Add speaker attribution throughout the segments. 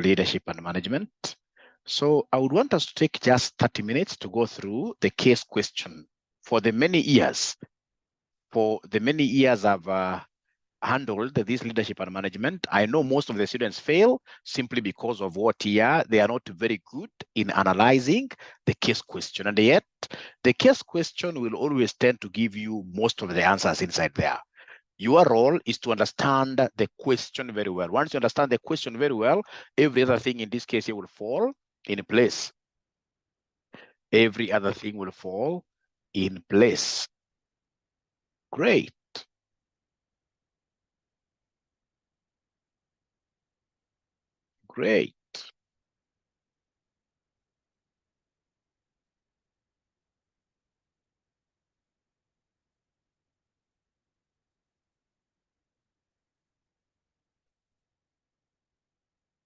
Speaker 1: leadership and management. So I would want us to take just 30 minutes to go through the case question. For the many years I've handled this leadership and management, I know most of the students fail simply because of what they are not very good in analyzing the case question. And yet the case question will always tend to give you most of the answers inside there. Your role is to understand the question very well. Once you understand the question very well, every other thing in this case here will fall in place. Every other thing will fall in place. Great. Great.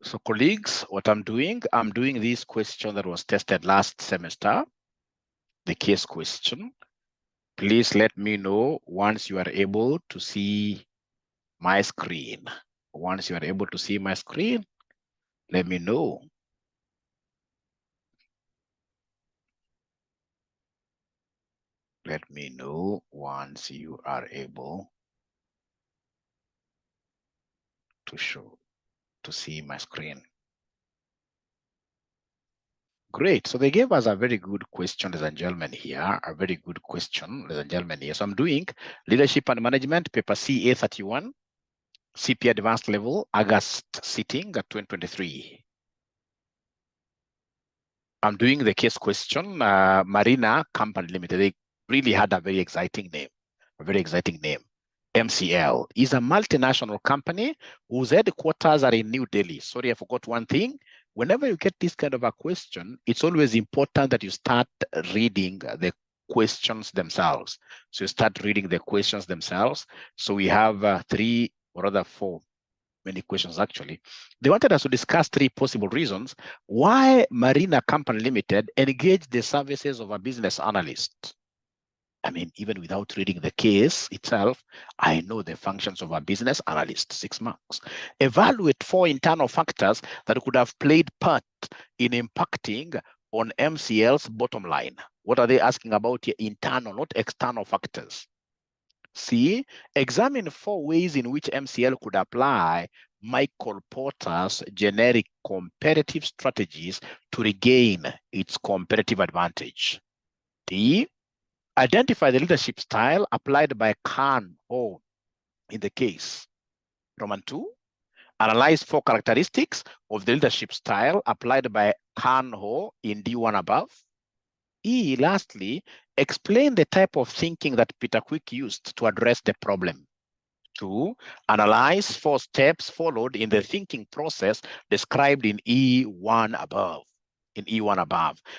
Speaker 1: So colleagues, what I'm doing this question that was tested last semester, the case question. Please let me know once you are able to see my screen. Once you are able to see my screen, let me know. Let me know once you are able to see my screen. Great. So they gave us a very good question, ladies and gentlemen, here. A very good question, ladies and gentlemen, here. So I'm doing Leadership and Management, paper CA31, CPA Advanced Level, August sitting at 2023. I'm doing the case question, Marina Company Limited. They really had a very exciting name, MCL is a multinational company whose headquarters are in New Delhi. Sorry, I forgot one thing. Whenever you get this kind of a question, it's always important that you start reading the questions themselves. So you start reading the questions themselves. So we have 3 or rather 4, many questions actually. They wanted us to discuss 3 possible reasons why Marina Company Limited engaged the services of a business analyst. I mean, even without reading the case itself, I know the functions of a business analyst, 6 marks. Evaluate 4 internal factors that could have played part in impacting on MCL's bottom line. What are they asking about here? Internal, not external factors. C, examine 4 ways in which MCL could apply Michael Porter's generic competitive strategies to regain its competitive advantage. D, identify the leadership style applied by 𝐂𝐿 in the case. Roman 2, analyze 4 characteristics of the leadership style applied by 𝐂𝐿 in D1 above. E, lastly, explain the type of thinking that Peter Quick used to address the problem. 2, analyze 4 steps followed in the thinking process described in E1 above.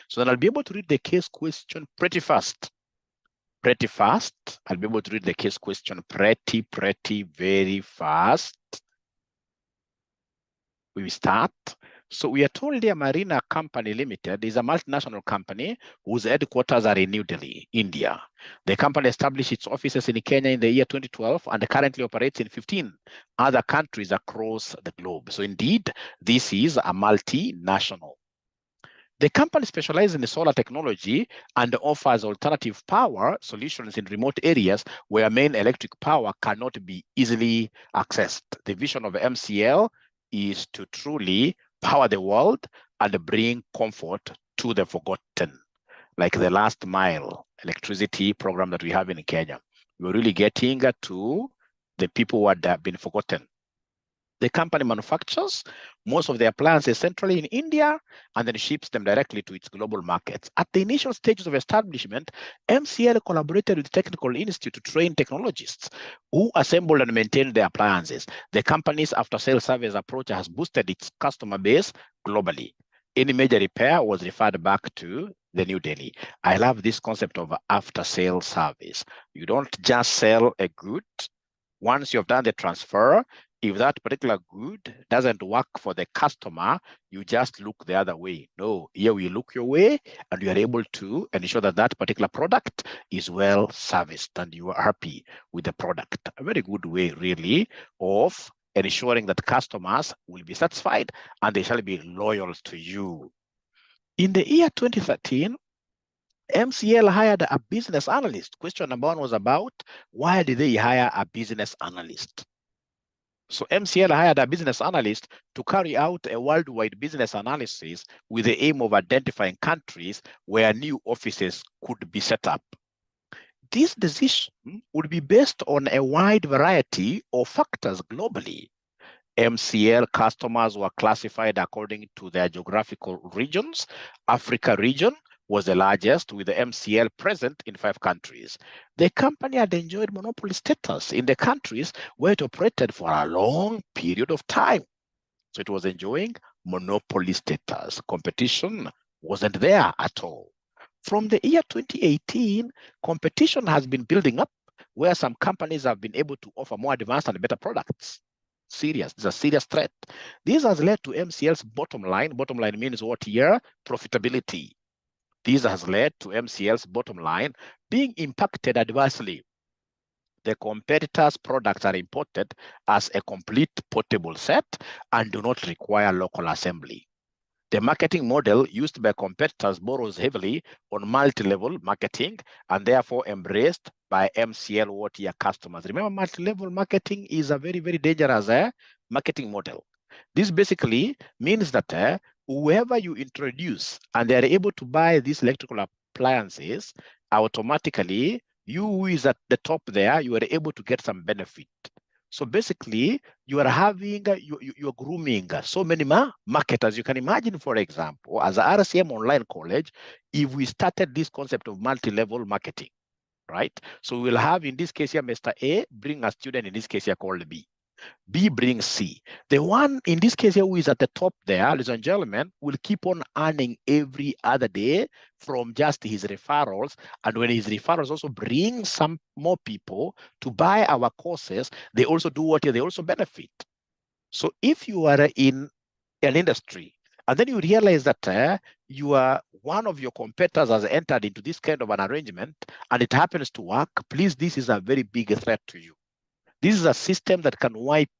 Speaker 1: So then I'll be able to read the case question pretty fast. I'll be able to read the case question very fast. We will start. So we are told here Marina Company Limited is a multinational company whose headquarters are in New Delhi, India. The company established its offices in Kenya in the year 2012 and currently operates in 15 other countries across the globe. So indeed, this is a multinational. The company specializes in solar technology and offers alternative power solutions in remote areas where main electric power cannot be easily accessed. The vision of MCL is to truly power the world and bring comfort to the forgotten, like the last mile electricity program that we have in Kenya. We're really getting to the people who had been forgotten. The company manufactures most of their appliances centrally in India and then ships them directly to its global markets. At the initial stages of establishment, MCL collaborated with the Technical Institute to train technologists who assembled and maintained their appliances. The company's after-sales service approach has boosted its customer base globally. Any major repair was referred back to the New Delhi. I love this concept of after-sales service. You don't just sell a good. Once you've done the transfer, if that particular good doesn't work for the customer, you just look the other way. No, here we look your way and you are able to ensure that that particular product is well serviced and you are happy with the product. A very good way really of ensuring that customers will be satisfied and they shall be loyal to you. In the year 2013, MCL hired a business analyst. Question number 1 was about why did they hire a business analyst? So MCL hired a business analyst to carry out a worldwide business analysis with the aim of identifying countries where new offices could be set up. This decision would be based on a wide variety of factors globally. MCL customers were classified according to their geographical regions. Africa region was the largest, with the MCL present in 5 countries. The company had enjoyed monopoly status in the countries where it operated for a long period of time. So it was enjoying monopoly status. Competition wasn't there at all. From the year 2018, competition has been building up, where some companies have been able to offer more advanced and better products. Serious. It's a serious threat. This has led to MCL's bottom line. Bottom line means what here? Profitability. This has led to MCL's bottom line being impacted adversely. The competitors' products are imported as a complete portable set and do not require local assembly. The marketing model used by competitors borrows heavily on multi-level marketing and therefore embraced by MCL what-year customers. Remember, multi-level marketing is a very, very dangerous marketing model. This basically means that whoever you introduce and they are able to buy these electrical appliances, automatically, you who is at the top there, you are able to get some benefit. So basically, you are having, you're grooming so many marketers. You can imagine, for example, as a RCM online college, if we started this concept of multi-level marketing, right? So we'll have, in this case here, Mr. A bring a student, in this case here, called B. B brings C. The one, in this case here, who is at the top there, ladies and gentlemen, will keep on earning every other day from just his referrals. And when his referrals also bring some more people to buy our courses, they also do what? They also benefit. So if you are in an industry and then you realize that one of your competitors has entered into this kind of an arrangement and it happens to work, please, this is a very big threat to you. This is a system that can wipe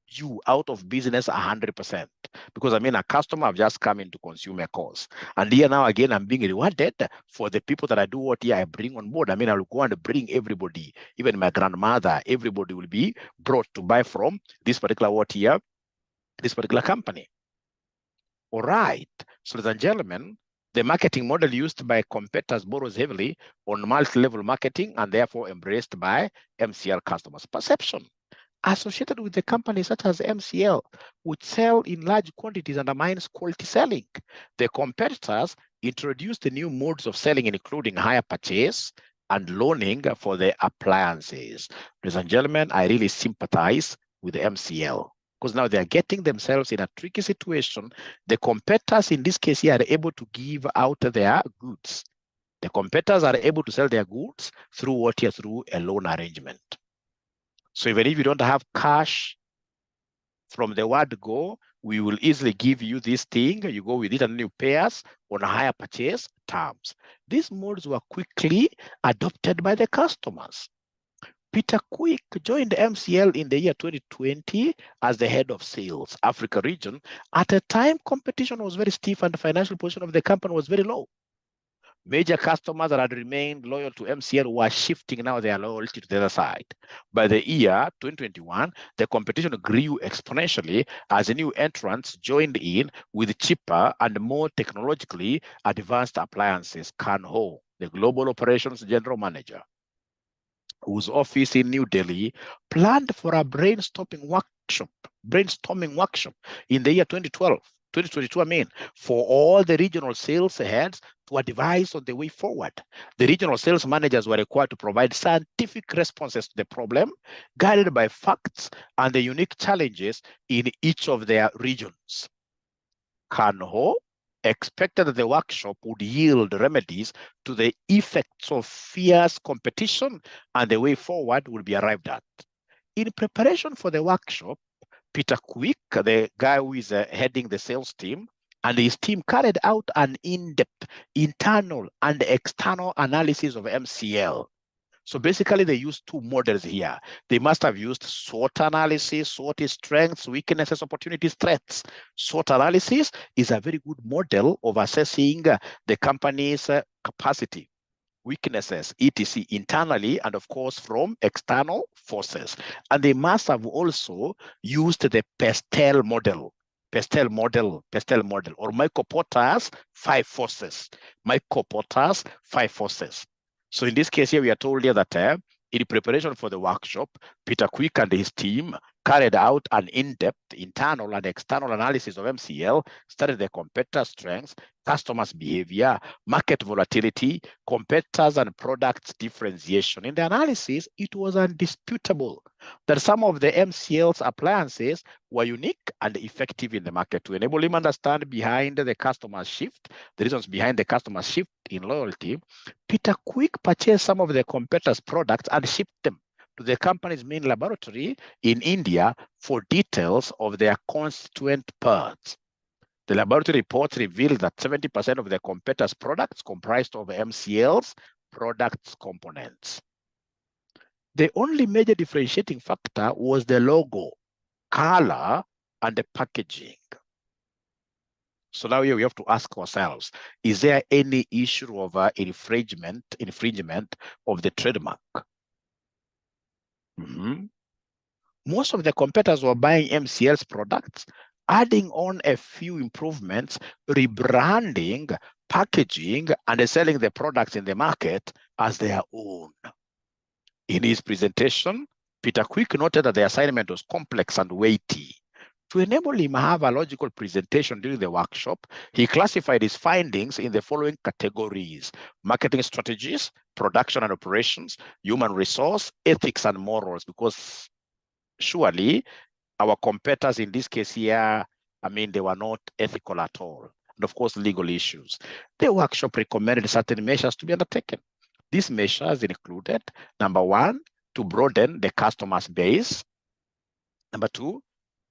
Speaker 1: you out of business 100%. Because I mean, a customer have just come in to consume a course. And here now again, I'm being rewarded for the people that I do what here I bring on board. I mean, I will go and bring everybody, even my grandmother, everybody will be brought to buy from this particular what here, this particular company. All right. So ladies and gentlemen, the marketing model used by competitors borrows heavily on multi-level marketing and therefore embraced by MCL customers. Perception associated with the companies such as MCL, which sell in large quantities, undermines quality selling. The competitors introduced the new modes of selling, including hire purchase and loaning for the appliances. Ladies and gentlemen, I really sympathize with the MCL, because now they're getting themselves in a tricky situation. The competitors in this case here are able to give out their goods. The competitors are able to sell their goods through what here? Through a loan arrangement. So even if you don't have cash from the word go, we will easily give you this thing. You go with it and you pay us on a higher purchase terms. These modes were quickly adopted by the customers. Peter Quick joined MCL in the year 2020 as the head of sales, Africa region. At a time, competition was very stiff and the financial position of the company was very low. Major customers that had remained loyal to MCL were shifting now their loyalty to the other side. By the year 2021, the competition grew exponentially as new entrants joined in with cheaper and more technologically advanced appliances. 𝐂𝐈𝐅𝐀, the Global Operations General Manager, whose office in New Delhi planned for a brainstorming workshop in the year 2022, I mean, for all the regional sales heads to advise on the way forward. The regional sales managers were required to provide scientific responses to the problem, guided by facts and the unique challenges in each of their regions. 𝐂𝐈𝐅𝐀 expected that the workshop would yield remedies to the effects of fierce competition and the way forward would be arrived at. In preparation for the workshop, Peter Quick, the guy who is heading the sales team, and his team carried out an in-depth internal and external analysis of MCL. So basically, they use two models here. They must have used SWOT analysis. SWOT is strengths, weaknesses, opportunities, threats. SWOT analysis is a very good model of assessing the company's capacity, weaknesses, etc., internally, and of course from external forces. And they must have also used the Pestel model, or Michael Porter's 5 forces. Michael Porter's 5 forces. So in this case here, we are told here that in preparation for the workshop, Peter Quick and his team carried out an in-depth internal and external analysis of MCL, studied the competitor strengths, customers' behavior, market volatility, competitors and products differentiation. In the analysis, it was undisputable that some of the MCL's appliances were unique and effective in the market. To enable him understand behind the customer shift, the reasons behind the customer shift in loyalty, Peter Quick purchased some of the competitors' products and shipped them to the company's main laboratory in India for details of their constituent parts. The laboratory reports revealed that 70% of the competitors' products comprised of MCL's products components. The only major differentiating factor was the logo, color, and the packaging. So now here we have to ask ourselves, is there any issue of infringement of the trademark? Most of the competitors were buying MCL's products, adding on a few improvements, rebranding, packaging, and selling the products in the market as their own. In his presentation, Peter Quick noted that the assignment was complex and weighty. To enable him to have a logical presentation during the workshop, he classified his findings in the following categories: marketing strategies, production and operations, human resource, ethics and morals, because surely our competitors in this case here, they were not ethical at all. And of course, legal issues. The workshop recommended certain measures to be undertaken. These measures included, number 1, to broaden the customer's base. Number 2,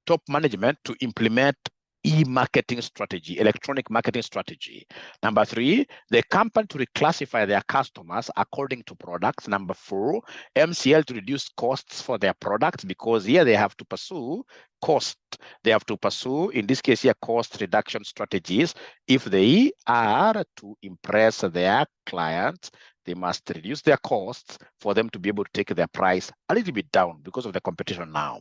Speaker 1: top management to implement e-marketing strategy, electronic marketing strategy. Number 3, the company to reclassify their customers according to products. Number 4, MCL to reduce costs for their products, because here they have to pursue cost. They have to pursue, in this case here, cost reduction strategies. If they are to impress their clients, they must reduce their costs for them to be able to take their price a little bit down because of the competition now.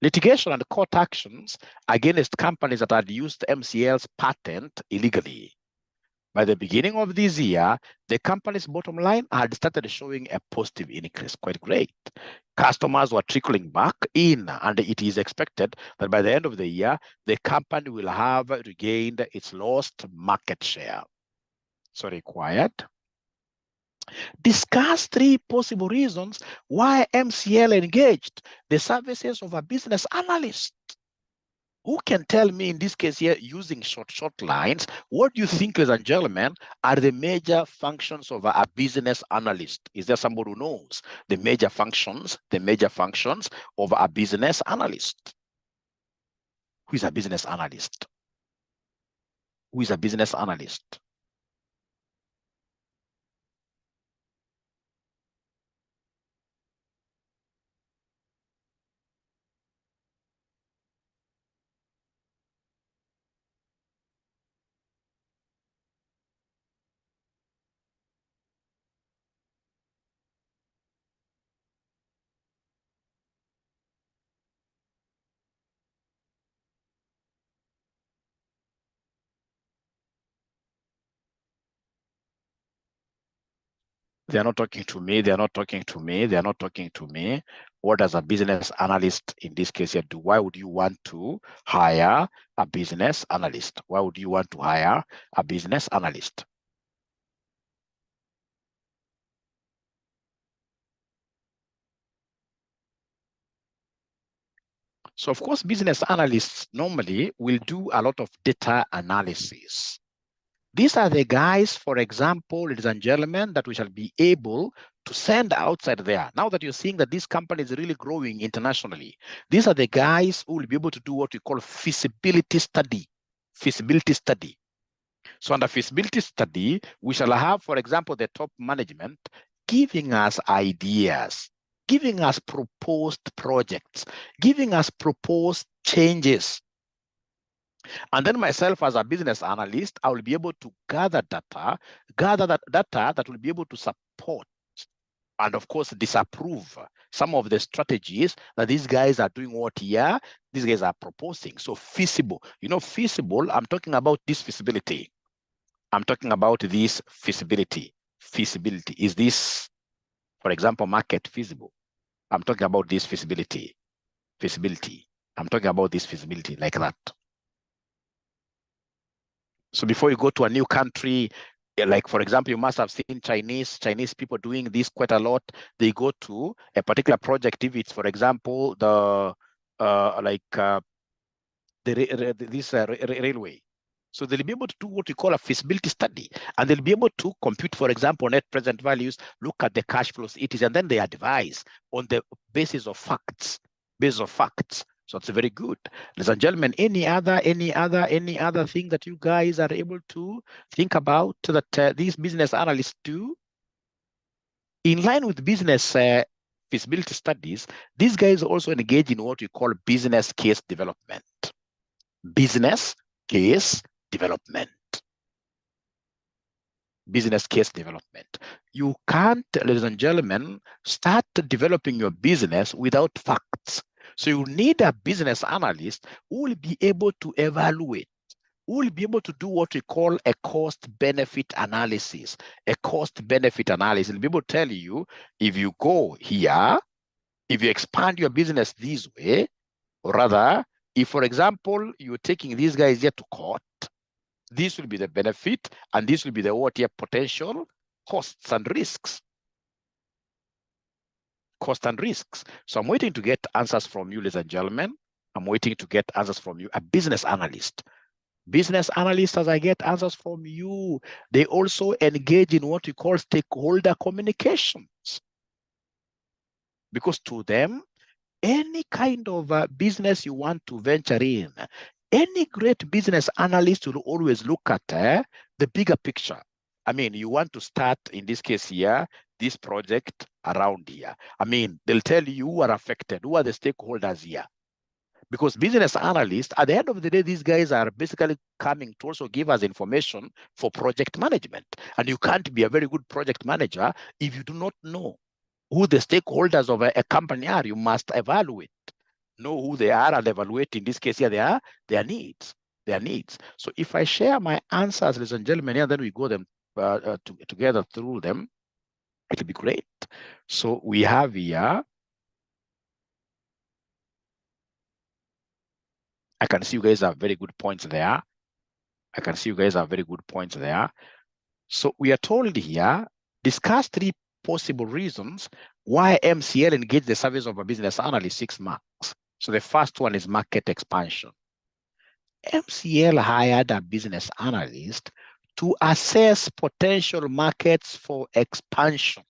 Speaker 1: Litigation and court actions against companies that had used MCL's patent illegally. By the beginning of this year, the company's bottom line had started showing a positive increase. Quite great. Customers were trickling back in, and it is expected that by the end of the year, the company will have regained its lost market share. So required. Discuss 3 possible reasons why MCL engaged the services of a business analyst. Who can tell me in this case here, using short lines, what do you think, ladies and gentlemen, are the major functions of a business analyst? Is there somebody who knows the major functions of a business analyst? Who is a business analyst? Who is a business analyst? They are not talking to me. They are not talking to me. They are not talking to me. What does a business analyst in this case here do? Why would you want to hire a business analyst? Why would you want to hire a business analyst? So of course, business analysts normally will do a lot of data analysis. These are the guys, for example, ladies and gentlemen, that we shall be able to send outside there. Now that you're seeing that this company is really growing internationally, these are the guys who will be able to do what we call feasibility study. Feasibility study. So under feasibility study, we shall have, for example, the top management giving us ideas, giving us proposed projects, giving us proposed changes. And then myself as a business analyst, I will be able to gather data that will be able to support and of course disapprove some of the strategies that these guys are doing what here, these guys are proposing. So feasible, feasible, I'm talking about this feasibility. I'm talking about this feasibility. Feasibility, is this, for example, market feasible? I'm talking about this feasibility. Feasibility, I'm talking about this feasibility like that. So before you go to a new country, like for example, you must have seen Chinese people doing this quite a lot. They go to a particular project, if it's, for example, this railway. So they'll be able to do what we call a feasibility study, and they'll be able to compute, for example, net present values, look at the cash flows, and then they advise on the basis of facts. So it's very good. Ladies and gentlemen, any other thing that you guys are able to think about that these business analysts do? In line with business feasibility studies, these guys also engage in what we call business case development. Business case development. Business case development. You can't, ladies and gentlemen, start developing your business without facts. So you need a business analyst who will be able to evaluate, who will be able to do what we call a cost-benefit analysis. A cost-benefit analysis will be able to tell you, if you go here, if you expand your business this way, or rather, if, for example, you're taking these guys here to court, this will be the benefit, and this will be the what here potential costs and risks. Cost and risks. So I'm waiting to get answers from you, ladies and gentlemen. I'm waiting to get answers from you, a business analyst. Business analysts, as I get answers from you, they also engage in what we call stakeholder communications. Because to them, any kind of business you want to venture in, any great business analyst will always look at the bigger picture. I mean, you want to start, in this case here, this project around here. I mean, they'll tell you who are affected, who are the stakeholders here. Because business analysts, at the end of the day, these guys are basically coming to also give us information for project management. And you can't be a very good project manager if you do not know who the stakeholders of a company are. You must evaluate, know who they are, and evaluate, in this case here, their needs. So if I share my answers, ladies and gentlemen, and then we go them together through them, it'll be great. So we have here, I can see you guys have very good points there. So we are told here, discuss 3 possible reasons why MCL engaged the service of a business analyst, 6 marks. So the first one is market expansion. MCL hired a business analyst to assess potential markets for expansion.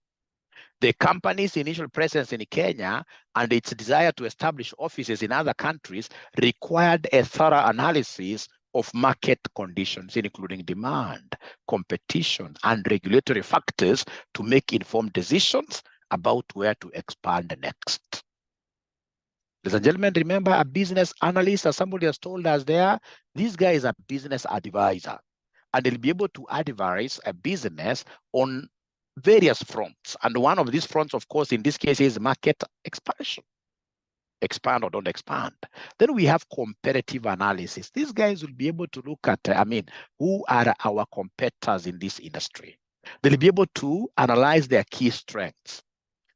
Speaker 1: The company's initial presence in Kenya and its desire to establish offices in other countries required a thorough analysis of market conditions, including demand, competition, and regulatory factors to make informed decisions about where to expand next. Ladies and gentlemen, remember, a business analyst, as somebody has told us there, this guy is a business advisor, and they'll be able to advise a business on various fronts. And one of these fronts, of course, in this case, is market expansion. Expand or don't expand. Then we have competitive analysis. These guys will be able to look at, who are our competitors in this industry. They'll be able to analyze their key strengths.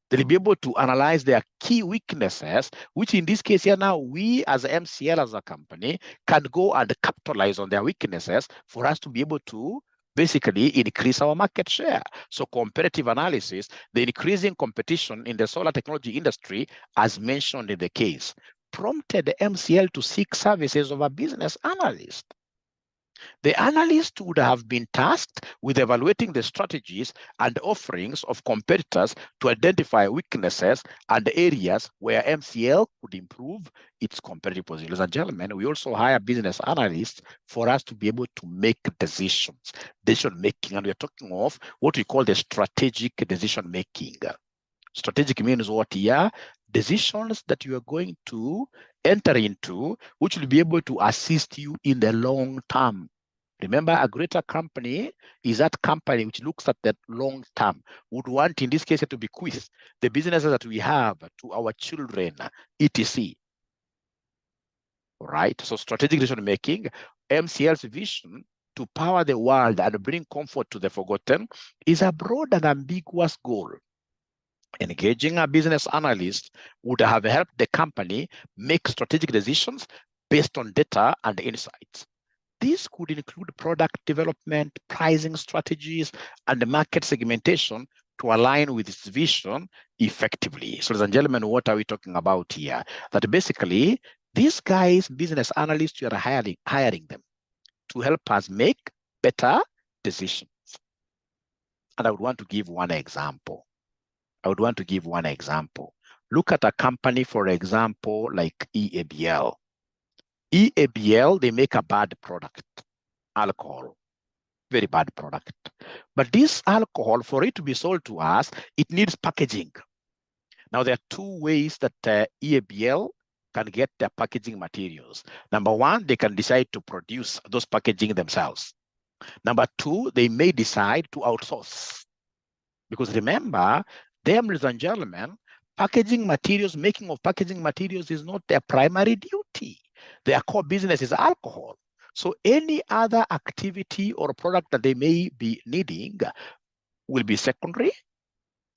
Speaker 1: They'll be able to analyze their key weaknesses, which in this case here now, we as MCL, as a company, can go and capitalize on their weaknesses for us to be able to basically increase our market share. So competitive analysis, the increasing competition in the solar technology industry, as mentioned in the case, prompted the MCL to seek services of a business analyst. The analyst would have been tasked with evaluating the strategies and offerings of competitors to identify weaknesses and areas where MCL could improve its competitive position. Ladies and gentlemen, we also hire business analysts for us to be able to make decisions, decision making, and we're talking of what we call the strategic decision making. Strategic means what here? Decisions that you are going to enter into, which will be able to assist you in the long term. Remember, a greater company is that company which looks at the long term, would want, in this case, to bequeath the businesses that we have to our children, etc. All right. So strategic decision making, MCL's vision to power the world and bring comfort to the forgotten is a broad and ambiguous goal. Engaging a business analyst would have helped the company make strategic decisions based on data and insights. This could include product development, pricing strategies, and market segmentation to align with its vision effectively. So, ladies and gentlemen, what are we talking about here? That basically, these guys, business analysts, you are hiring them to help us make better decisions. And I would want to give one example. Look at a company, for example, like 𝐂𝐈𝐅𝐀. 𝐂𝐈𝐅𝐀, they make a bad product, alcohol, very bad product. But this alcohol, for it to be sold to us, it needs packaging. Now, there are two ways that 𝐂𝐈𝐅𝐀 can get their packaging materials. Number one, they can decide to produce those packaging themselves. Number two, they may decide to outsource. Because remember, them, ladies and gentlemen, packaging materials, making of packaging materials is not their primary duty. Their core business is alcohol. So any other activity or product that they may be needing will be secondary.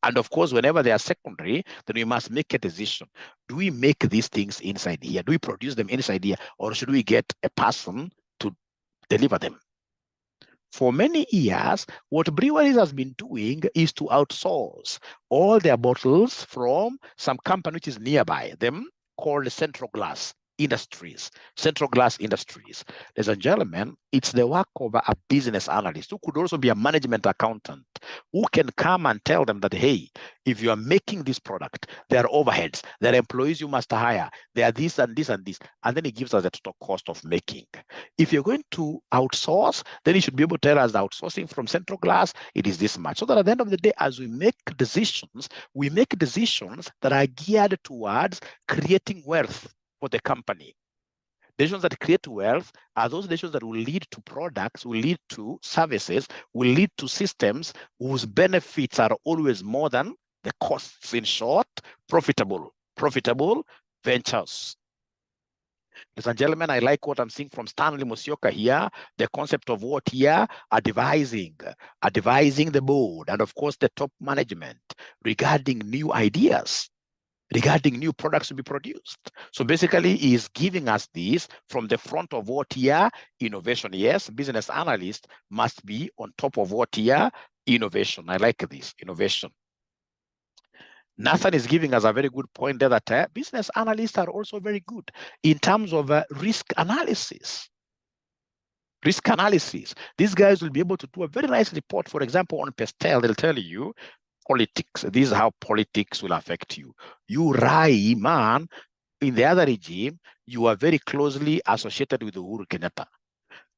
Speaker 1: And of course, whenever they are secondary, then we must make a decision. Do we make these things inside here? Do we produce them inside here? Or should we get a person to deliver them? For many years, what breweries has been doing is to outsource all their bottles from some company which is nearby them called Central Glass Industries. Ladies and gentlemen, it's the work of a business analyst who could also be a management accountant who can come and tell them that, hey, if you are making this product, there are overheads, there are employees you must hire, there are this and this and this, and then it gives us the total cost of making. If you're going to outsource, then you should be able to tell us the outsourcing from Central Glass, it is this much. So that at the end of the day, as we make decisions that are geared towards creating wealth for the company. Decisions that create wealth are those decisions that will lead to products, will lead to services, will lead to systems whose benefits are always more than the costs. In short, profitable ventures. Ladies and gentlemen, I like what I'm seeing from Stanley Musyoka here, the concept of what here, advising the board and of course the top management regarding new ideas, regarding new products to be produced. So basically, he's giving us this from the front of what here, innovation. Yes, business analyst must be on top of what here, innovation. I like this, innovation. Nathan is giving us a very good point there that business analysts are also very good in terms of risk analysis. These guys will be able to do a very nice report, for example, on Pestel. They'll tell you, politics. This is how politics will affect you. You, Rai, man, in the other regime, you are very closely associated with Uhuru Kenyatta.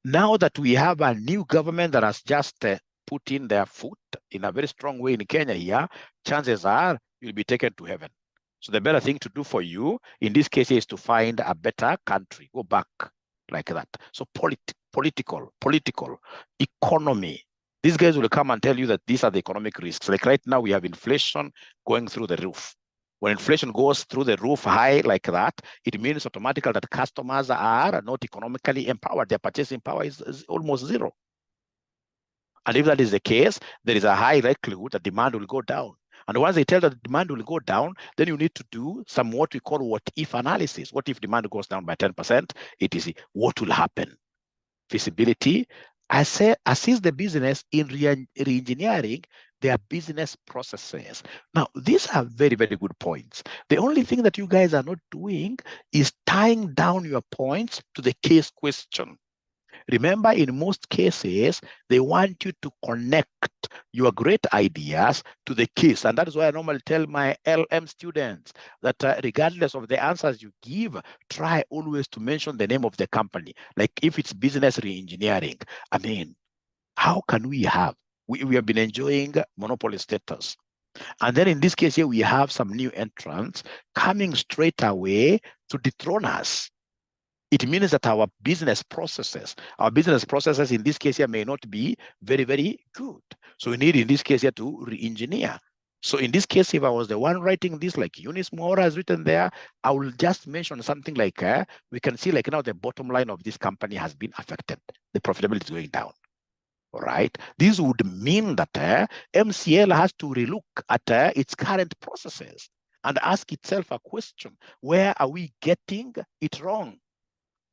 Speaker 1: Now that we have a new government that has just put in their foot in a very strong way in Kenya here, chances are you'll be taken to heaven. So the better thing to do for you in this case is to find a better country. Go back like that. So political, economy. These guys will come and tell you that these are the economic risks. Like right now, we have inflation going through the roof. When inflation goes through the roof high like that, it means automatically that customers are not economically empowered. Their purchasing power is almost zero. And if that is the case, there is a high likelihood that demand will go down. And once they tell that demand will go down, then you need to do some what we call what-if analysis. What if demand goes down by 10%? It is what will happen? Feasibility. Assist the business in re-engineering their business processes. Now, these are very, very good points. The only thing that you guys are not doing is tying down your points to the case question. Remember, in most cases, they want you to connect your great ideas to the case. And that is why I normally tell my LM students that regardless of the answers you give, try always to mention the name of the company. Like if it's business re-engineering, I mean, how can we have? We have been enjoying monopoly status. And then in this case here, we have some new entrants coming straight away to dethrone us. It means that our business processes in this case here may not be very, very good. So we need in this case here to re-engineer. So in this case, if I was the one writing this, like Eunice Moore has written there, I will just mention something like, we can see like now the bottom line of this company has been affected. The profitability is going down. All right. This would mean that MCL has to relook at its current processes and ask itself a question: where are we getting it wrong?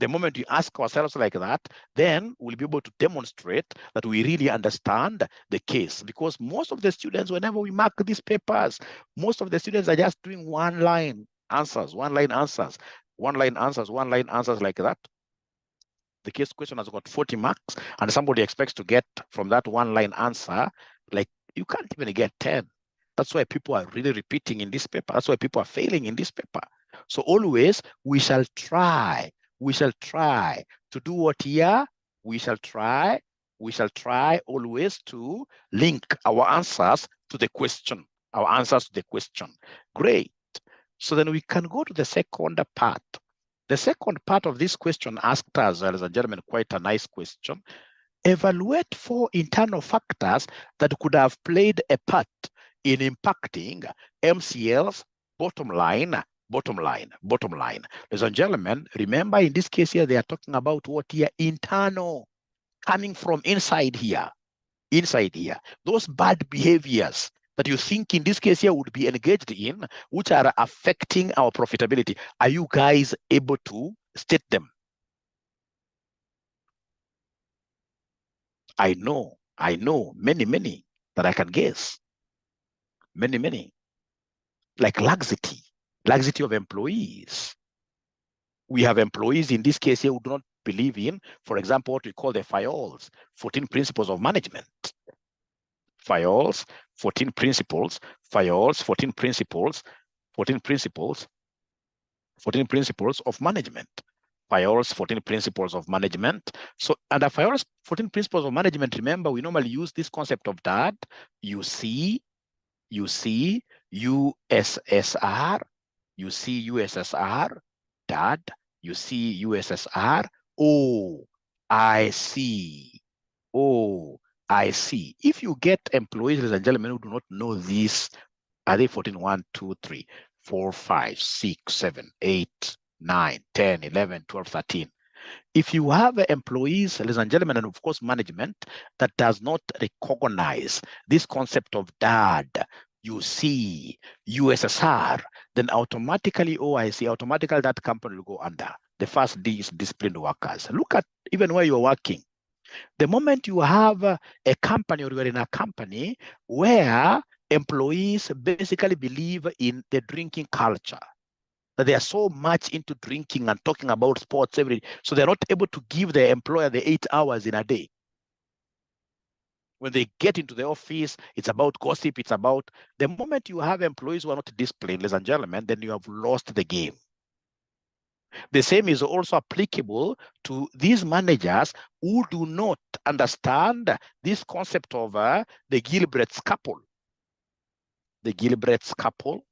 Speaker 1: The moment we ask ourselves like that, then we'll be able to demonstrate that we really understand the case. Because most of the students, whenever we mark these papers, most of the students are just doing one-line answers like that. The case question has got 40 marks, and somebody expects to get from that one-line answer, like you can't even get 10. That's why people are really repeating in this paper. That's why people are failing in this paper. So always we shall try to do what here? We shall try always to link our answers to the question, Great. So then we can go to the second part. The second part of this question asked us, ladies and gentlemen, quite a nice question. Evaluate 4 internal factors that could have played a part in impacting MCL's bottom line. Ladies and gentlemen, remember in this case here, they are talking about what here? Internal, coming from inside here. Those bad behaviors that you think in this case here would be engaged in, which are affecting our profitability. Are you guys able to state them? I know many that I can guess. Many. Like laxity of employees. We have employees in this case here who do not believe in, for example, what we call the FIOLs, 14 principles of management. FIOLs, 14 principles of management. FIOLs, 14 principles of management. So under FIOLs, 14 principles of management, remember, we normally use this concept of DAD, USSR, DAD, USSR, OIC. If you get employees, ladies and gentlemen, who do not know this, are they 14? 1, 2, 3, 4, 5, 6, 7, 8, 9, 10, 11, 12, 13. If you have employees, ladies and gentlemen, and of course management, that does not recognize this concept of DAD, USSR, then automatically automatically that company will go under. The first D is disciplined workers. Look at even where you're working. The moment you have a company, or you are in a company where employees basically believe in the drinking culture, that they are so much into drinking and talking about sports so they're not able to give their employer the 8 hours in a day. When they get into the office, it's about gossip, it's about the moment you have employees who are not disciplined, ladies and gentlemen, then you have lost the game. The same is also applicable to these managers who do not understand this concept of the Ghilbrett's couple. The Ghilbrett's couple,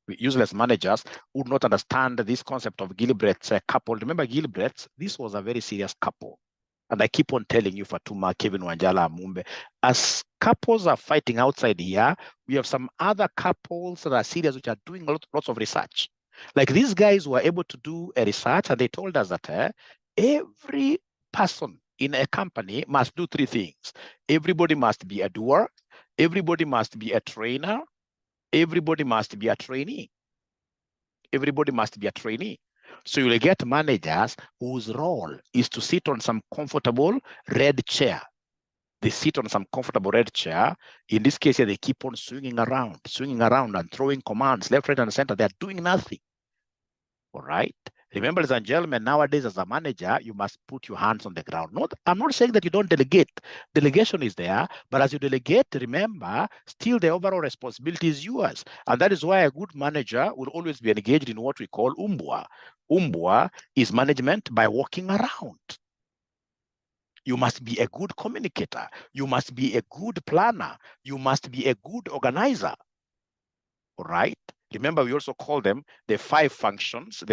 Speaker 1: useless managers who do not understand this concept of Ghilbrett's couple. Remember Ghilbrett's, this was a very serious couple. And I keep on telling you, Fatuma, Kevin, Wanjala, Mumbe, as couples are fighting outside here, we have some other couples that are serious, which are doing lots of research. Like these guys were able to do a research, and they told us that every person in a company must do 3 things. Everybody must be a doer, everybody must be a trainer, everybody must be a trainee. So you'll get managers whose role is to sit on some comfortable red chair. They sit on some comfortable red chair. In this case, they keep on swinging around and throwing commands left, right, and center. They're doing nothing. All right. Remember, ladies and gentlemen, nowadays as a manager, you must put your hands on the ground. I'm not saying that you don't delegate. Delegation is there, but as you delegate, remember, still the overall responsibility is yours. And that is why a good manager will always be engaged in what we call umbwa. Umbwa is management by walking around. You must be a good communicator. You must be a good planner. You must be a good organizer. All right? Remember, we also call them the five functions of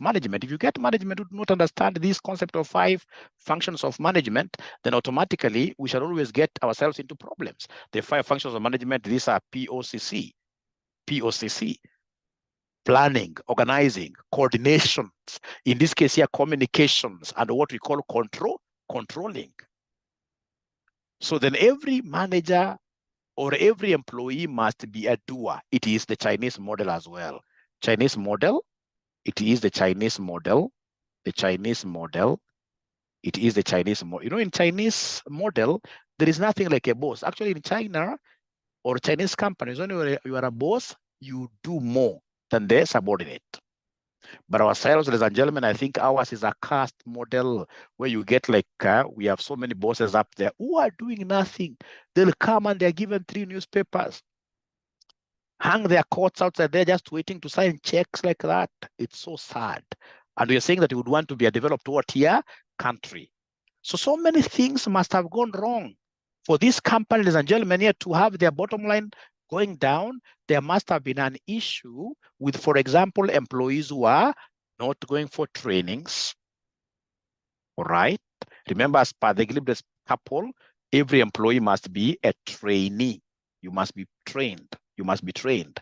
Speaker 1: management. If you get management who do not understand this concept of five functions of management, then automatically we shall always get ourselves into problems. The five functions of management, these are POCC, planning, organizing, coordinations, in this case here, communications, and what we call controlling. So then every manager or every employee must be a doer. It is the Chinese model as well. Chinese model, it is the Chinese model, it is the Chinese model. You know, in Chinese model, there is nothing like a boss. Actually, in China or Chinese companies, when you are a boss, you do more than the subordinate. But ourselves, ladies and gentlemen, I think ours is a caste model where you get like, we have so many bosses up there who are doing nothing. They'll come and they're given 3 newspapers, hang their coats outside there just waiting to sign checks like that. It's so sad. And we're saying that we would want to be a developed what here? Country. So many things must have gone wrong. For these companies, ladies and gentlemen, here to have their bottom line going down, there must have been an issue with, for example, employees who are not going for trainings. All right. Remember, as per the Gliebres couple, every employee must be a trainee. You must be trained. You must be trained.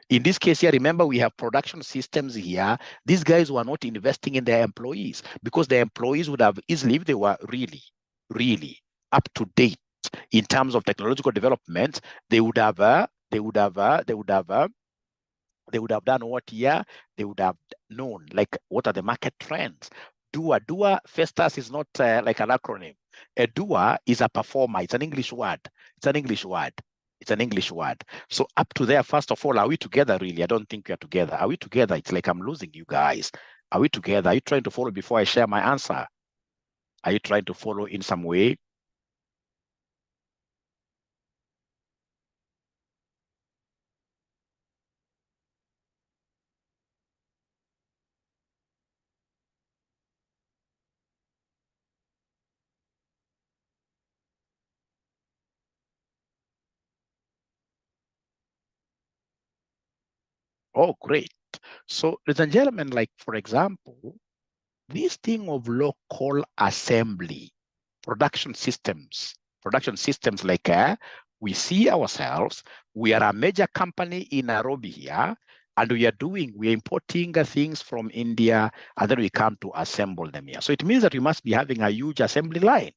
Speaker 1: In this case here, remember, we have production systems here. These guys were not investing in their employees because their employees would have easily, if they were really up to date in terms of technological development, they would have done what here? They would have known, like, what are the market trends? Doer, Festus is not like an acronym. A doer is a performer. It's an English word. So up to there, first of all, are we together really? I don't think we are together. Are we together? It's like I'm losing you guys. Are we together? Are you trying to follow before I share my answer? Are you trying to follow in some way? Oh, great. So, ladies and gentlemen, like, for example, this thing of local assembly, production systems like we see ourselves, we are a major company in Nairobi here, and we're importing things from India, and then we come to assemble them here. So it means that we must be having a huge assembly line.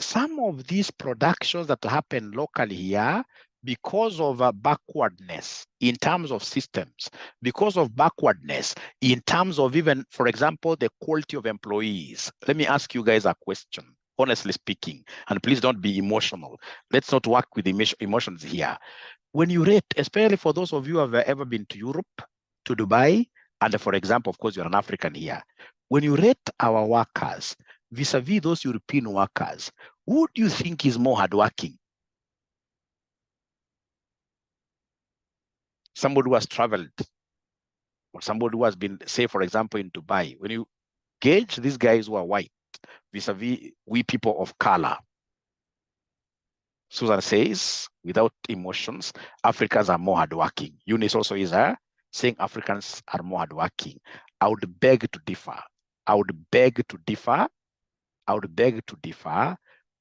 Speaker 1: Some of these productions that happen locally here, because of backwardness in terms of systems, because of backwardness in terms of even, for example, the quality of employees. Let me ask you guys a question, honestly speaking, and please don't be emotional. Let's not work with emotions here. When you rate, especially for those of you who have ever been to Europe, to Dubai, and for example, of course, you're an African here, when you rate our workers vis-a-vis those European workers, who do you think is more hardworking? Somebody who has traveled, or somebody who has been, say, for example, in Dubai. When you gauge these guys who are white vis-a-vis we people of color, Susan says, without emotions, Africans are more hardworking. Eunice also is saying Africans are more hardworking. I would beg to differ.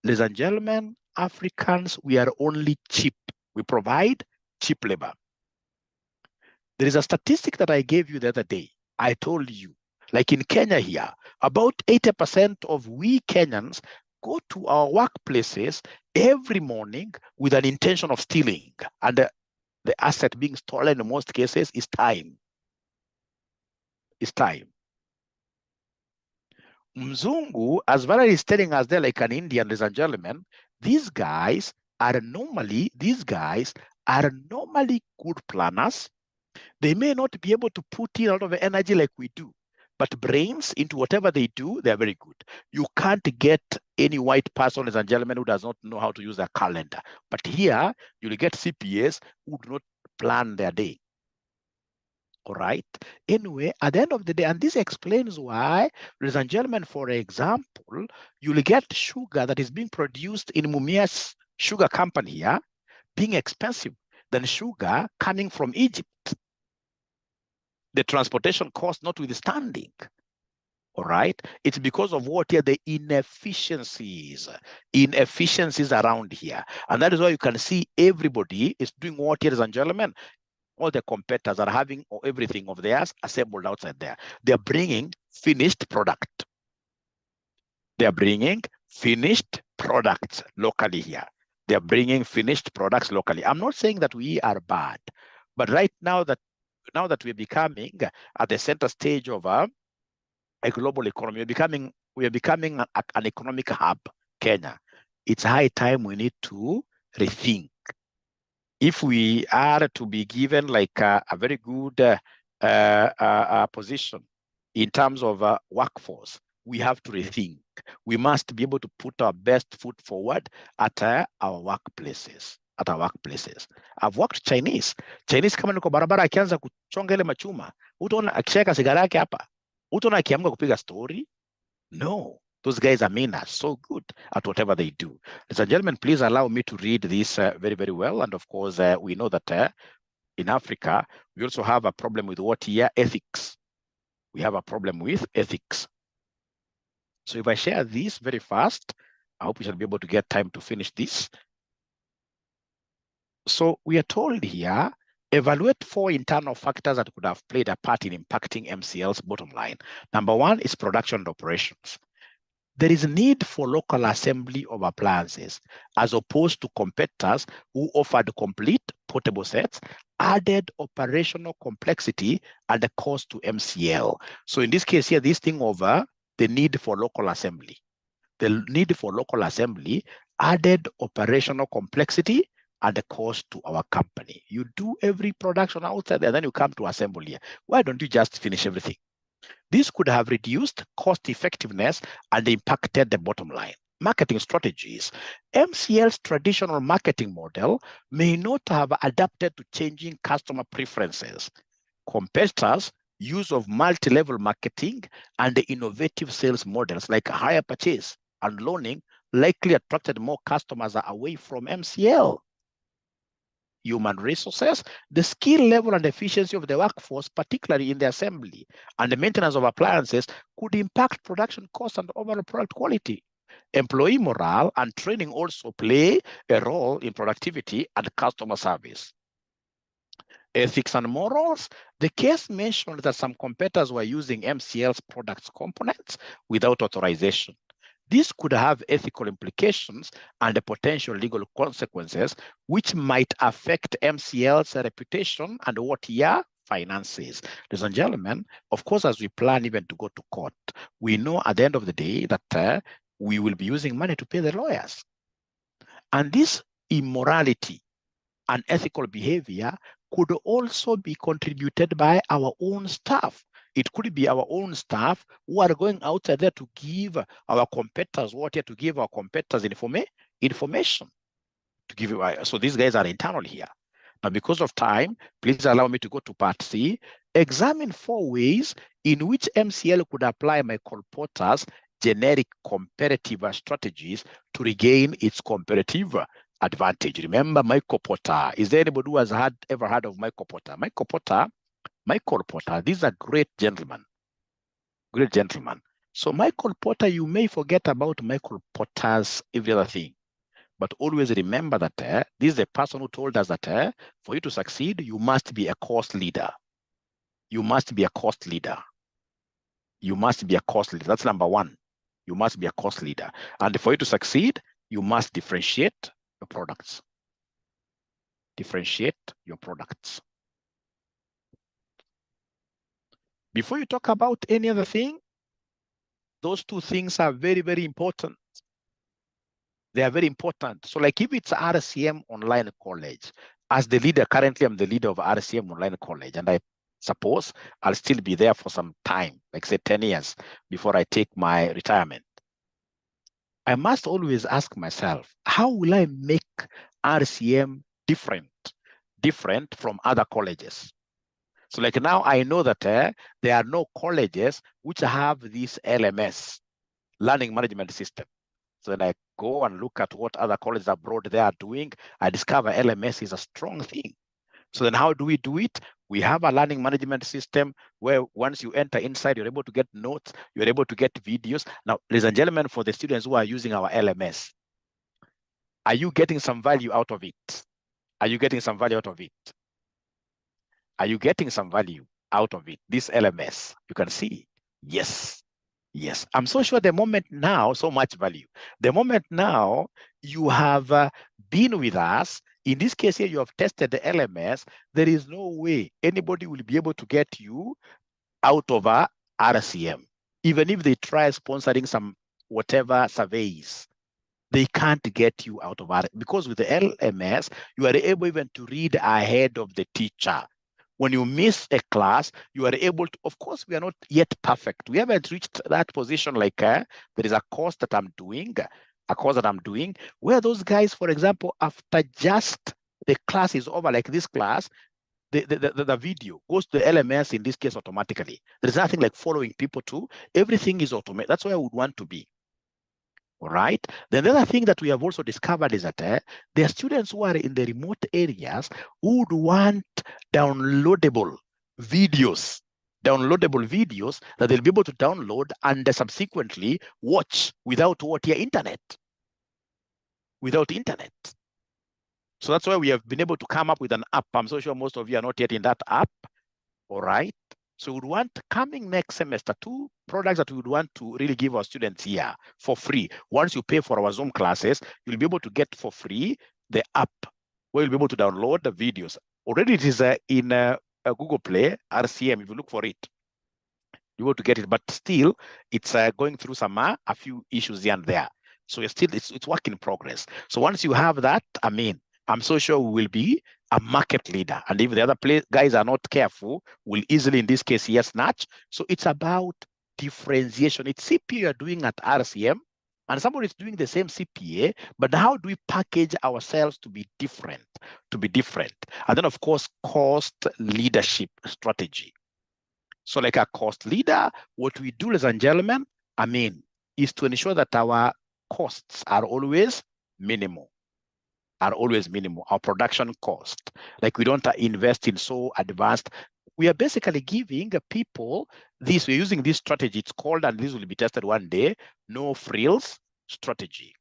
Speaker 1: Ladies and gentlemen, Africans, we are only cheap. We provide cheap labor. There is a statistic that I gave you the other day. I told you, like in Kenya here, about 80% of we Kenyans go to our workplaces every morning with an intention of stealing. And the asset being stolen in most cases is time. Mzungu, as Valerie is telling us there, like an Indian, ladies and gentlemen, these guys are are normally good planners. They may not be able to put in a lot of energy like we do, but brains into whatever they do, they're very good. You can't get any white person, ladies and gentlemen, who does not know how to use a calendar. But here, you'll get CPAs who do not plan their day. All right. Anyway, at the end of the day, and this explains why, ladies and gentlemen, for example, you'll get sugar that is being produced in Mumia's sugar company here being expensive than sugar coming from Egypt. The transportation cost notwithstanding. All right. It's because of what here? The inefficiencies around here. And that is why you can see everybody is doing what here, ladies and gentlemen. All the competitors are having everything of theirs assembled outside there. They're bringing finished product. They're bringing finished products locally here. They're bringing finished products locally. I'm not saying that we are bad, but right now that we're becoming at the center stage of a global economy, we are becoming an economic hub, Kenya. It's high time we need to rethink. If we are to be given like a very good position in terms of workforce, we have to rethink. We must be able to put our best foot forward at our workplaces. I've worked Chinese kama niko barabara akianza kuchonga ile machuma, utaona akishika sigara yake hapa, utaona akiamka kupiga story. No, those guys are so good at whatever they do. Ladies and gentlemen, please allow me to read this very, very well. And of course, we know that in Africa, we also have a problem with what here? Ethics. We have a problem with ethics. So if I share this very fast, I hope we shall be able to get time to finish this. So we are told here, evaluate 4 internal factors that could have played a part in impacting MCL's bottom line. Number 1 is production and operations. There is a need for local assembly of appliances as opposed to competitors who offered complete portable sets, added operational complexity and the cost to MCL. So in this case here, this thing over the need for local assembly. The need for local assembly added operational complexity and the cost to our company. You do every production outside there, then you come to assembly here. Why don't you just finish everything? This could have reduced cost effectiveness and impacted the bottom line. Marketing strategies. MCL's traditional marketing model may not have adapted to changing customer preferences. Competitors' use of multi-level marketing and the innovative sales models like hire purchase and loaning likely attracted more customers away from MCL. Human resources, the skill level and efficiency of the workforce, particularly in the assembly and the maintenance of appliances, could impact production costs and overall product quality. Employee morale and training also play a role in productivity and customer service. Ethics and morals, the case mentioned that some competitors were using MCL's products components without authorization. This could have ethical implications and the potential legal consequences, which might affect MCL's reputation and what here finances. Ladies and gentlemen, of course, as we plan even to go to court, we know at the end of the day that we will be using money to pay the lawyers. And this immorality and ethical behavior could also be contributed by our own staff. It could be our own staff who are going out there to give our competitors information to give you. So these guys are internal here. Now, because of time, please allow me to go to part C. Examine 4 ways in which MCL could apply Michael Porter's generic comparative strategies to regain its comparative advantage. Remember Michael Porter. Is there anybody who has ever heard of Michael Porter? Michael Porter, these are great gentlemen. Great gentlemen. So Michael Porter, you may forget about Michael Porter's every other thing, but always remember that this is the person who told us that for you to succeed, you must be a cost leader. You must be a cost leader. You must be a cost leader. That's number 1. You must be a cost leader. And for you to succeed, you must differentiate your products. Differentiate your products. Before you talk about any other thing, those 2 things are very, very important. They are very important. So like if it's RCM online college, As the leader, currently I'm the leader of RCM Online College, and I suppose I'll still be there for some time, like say 10 years before I take my retirement. I must always ask myself, how will I make RCM different from other colleges? So like now I know that there are no colleges which have this LMS, learning management system. So then I go and look at what other colleges abroad they are doing. I discover LMS is a strong thing. So then how do we do it? We have a learning management system where once you enter inside, you're able to get notes, you're able to get videos. Now, ladies and gentlemen, for the students who are using our LMS, are you getting some value out of it? Are you getting some value out of it? Are you getting some value out of it? This LMS, you can see, yes. Yes, I'm so sure the moment now, so much value. The moment now you have been with us, in this case here, you have tested the LMS, there is no way anybody will be able to get you out of a RCM. Even if they try sponsoring some whatever surveys, they can't get you out of RCM. Because with the LMS, you are able even to read ahead of the teacher. When you miss a class, you are able to, of course, we are not yet perfect. We haven't reached that position like there is a course that I'm doing, where those guys, for example, after just the class is over, like this class, the video goes to the LMS, in this case, automatically. There's nothing like following people to, everything is automated. That's where I would want to be. All right. Then the other thing that we have also discovered is that there are students who are in the remote areas who would want downloadable videos that they'll be able to download and subsequently watch without internet. Without internet. So that's why we have been able to come up with an app. I'm so sure most of you are not yet in that app. All right. So we would want, coming next semester, 2 products that we would want to really give our students here for free. Once you pay for our Zoom classes, you'll be able to get for free the app where you'll be able to download the videos. Already it is in Google Play, RCM, if you look for it, you're able to get it, but still it's going through some a few issues here and there. So it's work in progress. So once you have that, I mean, I'm so sure we will be a market leader. And if the other guys are not careful, we'll easily, in this case here, snatch. So it's about differentiation. It's CPA you're doing at RCM, and somebody is doing the same CPA, but how do we package ourselves to be different? And then, of course, cost leadership strategy. So like a cost leader, what we do, ladies and gentlemen, I mean, is to ensure that our costs are always minimal. Our production cost. Like we don't invest in so advanced. We are basically giving people this, we're using this strategy. It's called, and this will be tested one day, no frills strategy.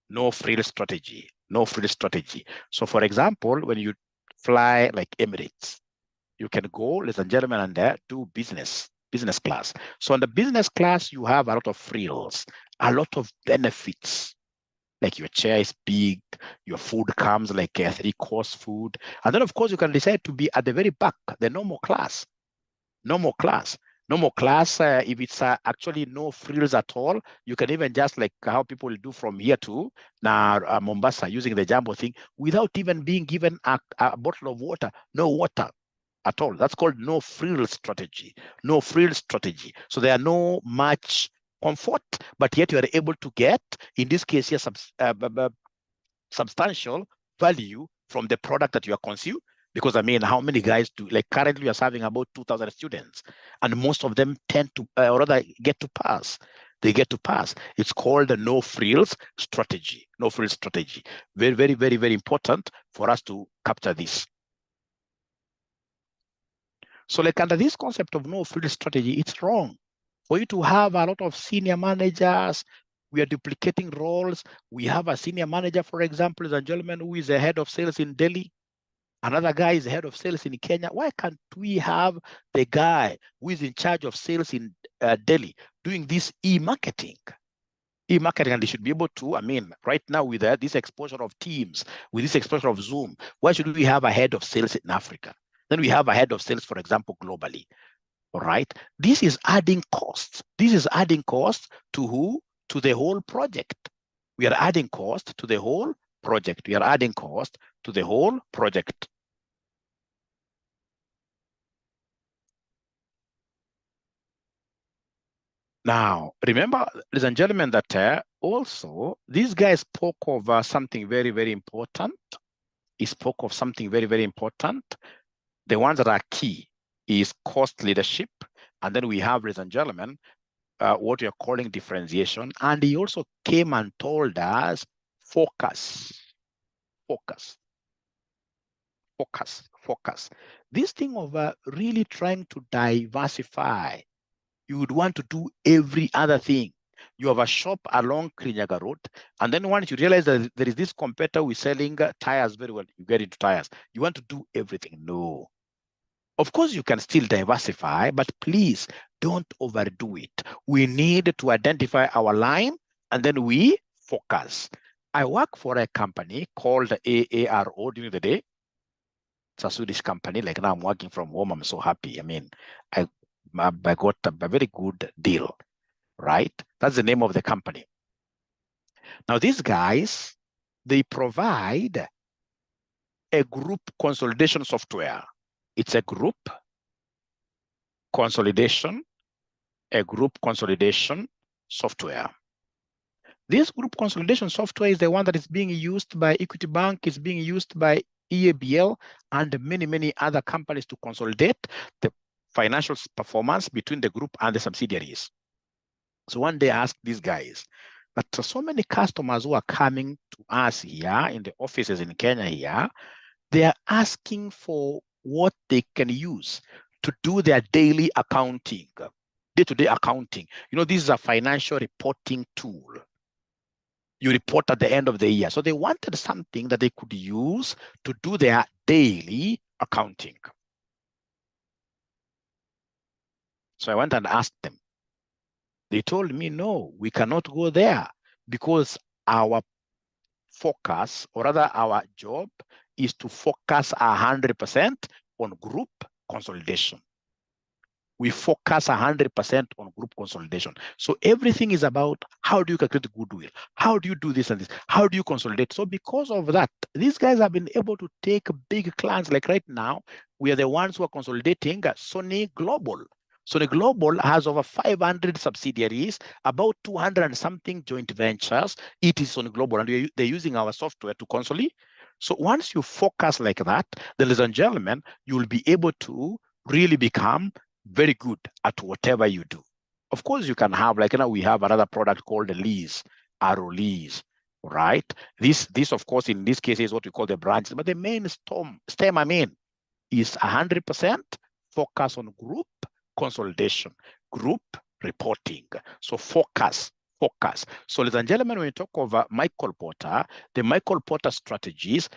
Speaker 1: No frills strategy. So for example, when you fly like Emirates, you can go, ladies and gentlemen, and do business class. So on the business class, you have a lot of frills, a lot of benefits. Like your chair is big, your food comes like a 3-course food. And then, of course, you can decide to be at the very back, the normal class. If it's actually no frills at all, you can even just like how people do from here to Mombasa using the jumbo thing without even being given a bottle of water, no water at all. That's called no frills strategy. So there are no much comfort, but yet you are able to get, in this case here, substantial value from the product that you are consuming. Because I mean, how many guys do, like currently we are serving about 2,000 students, and most of them tend to, or rather get to pass. They get to pass. It's called the no frills strategy. Very, very, very, very important for us to capture this. So like under this concept of no frills strategy, it's wrong for you to have a lot of senior managers. We are duplicating roles. We have a senior manager, for example, ladies and gentlemen, who is the head of sales in Delhi. Another guy is the head of sales in Kenya. Why can't we have the guy who is in charge of sales in Delhi doing this e-marketing? And they should be able to, I mean, right now with this exposure of Teams, with this exposure of Zoom, why should we have a head of sales in Africa? Then we have a head of sales, for example, globally. All right. This is adding costs. To who? To the whole project. We are adding cost to the whole project. We are adding cost to the whole project. Now, remember, ladies and gentlemen, that also these guys spoke of something very, very important. He spoke of something very, very important. The ones that are key is cost leadership. And then we have, ladies and gentlemen, what we are calling differentiation. And he also came and told us focus. This thing of really trying to diversify. You would want to do every other thing. You have a shop along Kirinyaga Road, and then once you realize that there is this competitor who is selling tires very well, you get into tires. You want to do everything. No. Of course, you can still diversify, but please don't overdo it. We need to identify our line, and then we focus. I work for a company called 𝐂𝐼𝐅𝐶 during the day. It's a Swedish company. Like now I'm working from home. I'm so happy. I mean, I got a very good deal, right? That's the name of the company. Now, these guys, they provide a group consolidation software. It's a group consolidation software. This group consolidation software is the one that is being used by Equity Bank, is being used by EABL, and many, many other companies to consolidate the financial performance between the group and the subsidiaries. So one day I asked these guys that so many customers who are coming to us here in the offices in Kenya here, they are asking for what they can use to do their daily accounting, day-to-day accounting. You know, this is a financial reporting tool. You report at the end of the year. So they wanted something that they could use to do their daily accounting. So I went and asked them. They told me, no, we cannot go there because our focus, or rather our job, is to focus 100% on group consolidation. We focus 100% on group consolidation. So everything is about how do you calculate goodwill? How do you do this and this? How do you consolidate? So because of that, these guys have been able to take big clients. Like right now, we are the ones who are consolidating Sony Global. Sony Global has over 500 subsidiaries, about 200 and something joint ventures. It is Sony Global, and they're using our software to consolidate. So once you focus like that, ladies and gentlemen, you will be able to really become very good at whatever you do. Of course, you can have, like, you know, we have another product called the lease, lease, right? This, of course, in this case is what we call the branches, but the main stem, I mean, is 100% focus on group consolidation, group reporting. So focus. So, ladies and gentlemen, when we talk of Michael Porter, the Michael Porter strategies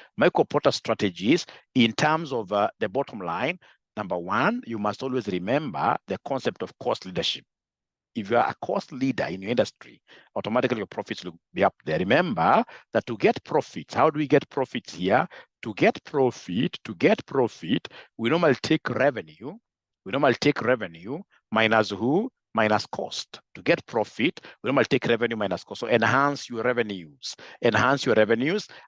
Speaker 1: in terms of the bottom line, number one, you must always remember the concept of cost leadership. If you are a cost leader in your industry, automatically your profits will be up there. Remember that to get profits, how do we get profits here? To get profit, we normally take revenue. Minus who? Minus cost. To get profit, we normally take revenue minus cost. So enhance your revenues